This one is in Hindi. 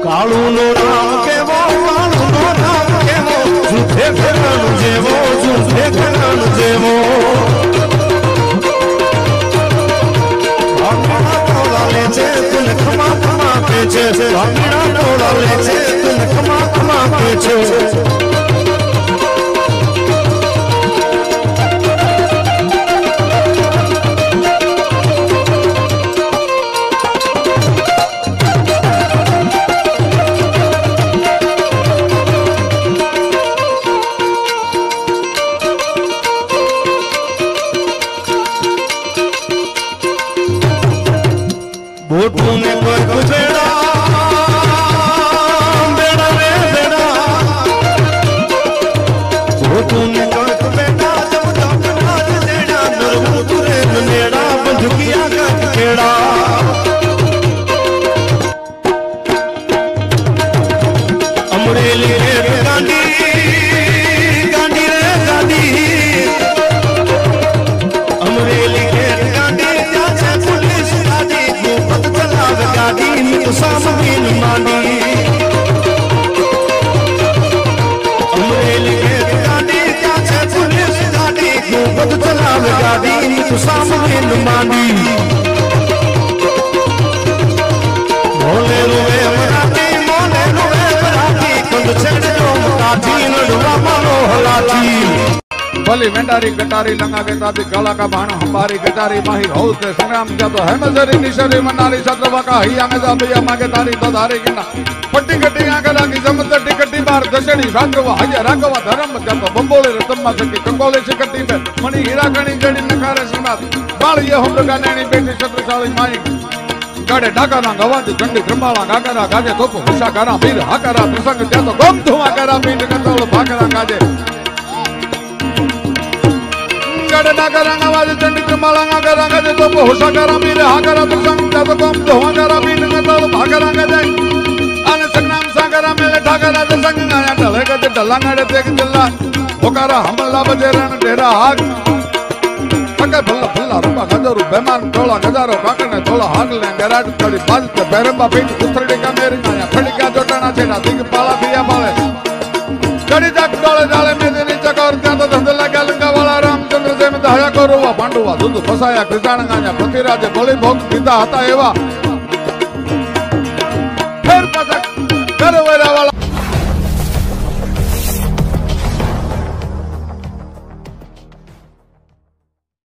કાળું નો નામ કેવો કાળું નો નામ કેવો જૂઠે ઘરાણું જેવો જૂઠે ઘરાણું જેવો ભાંગડા ટોળા લે છે તું ખમા ખમા કે છે ભાંગડા ટોળા લે છે તું ખમા ખમા કે છે तूने कोई बेड़ा बेड़ा रे बेड़ा वो तूने कोई बेड़ा जब तक नाच देना नरम तुरे नेड़ा बंधुकिया का खेड़ा अमरेली रे गांधी गांधी रे गांधी अमरेली रे गांधी जाचे पुलिस गाड़ी पत चलाव गाड़ी में सामने मानी अमरेली रे गाड़ी जाचे पुलिस गाड़ी पत चलाव गाड़ी में सामने मानी मोले रुवे मराठी कंद छेड़ो काठी नडवा मारो हलाठी भली वेंडारी कटारी लंगा के ताती काला का भाण हमारी कटारी माहिर होत ने संग्राम जातो है मजरी निशरी मनाली सत्रवा का हिया में जाबिया मागे तारी तो धारे किना पट्टी कट्टी आगरा की जमत टिकटी बार दशणी राघवा हया राघवा धर्म जातो बंबोले रतम्मा सकी कंगोले से कट्टी पे मणि हीरा गणी जड़ी नकारे सुनात बाल ये हम लगा नैनी बेटी छत्रसाली माई गाड़े डाकरा गवाज चंडी क्रमाला गागरा गाजे तोप उषा करा वीर हाकरा प्रसंग जातो गम धुआ करा बीट कतोल भाकरा गाजे गाड़े डाकरा गवाज चंडी क्रमाला गागरा गाजे तोप उषा करा वीर हाकरा प्रसंग जातो गम धुआ करा बीट कतोल भाकरा गाजे आने संग्राम सागरा मेले ठाकरा दे संग गाया ढले गजे ढलांगड़े तेग जिल्ला बोकारा हमला बजेरण डेरा हाक पके भल्ला भल्ला रूपा गजरू बेमान तोला गजारो काकने तोला हागले गराज तड़ी बाजते बेरंबा पीठ उथरड़ी का मेरी नाया फड़िका जोटाना छेड़ा दिग पाला दिया बाले कड़ी जाक तोले जाले में देनी चकोर त्या तो धंधला गलंगा वाला रामचंद्र से में दया करोवा पांडुवा दुध फसाया कृष्ण गाया पतिराजे बलि भोग दीता हता एवा फिर पसक करवेरा वाला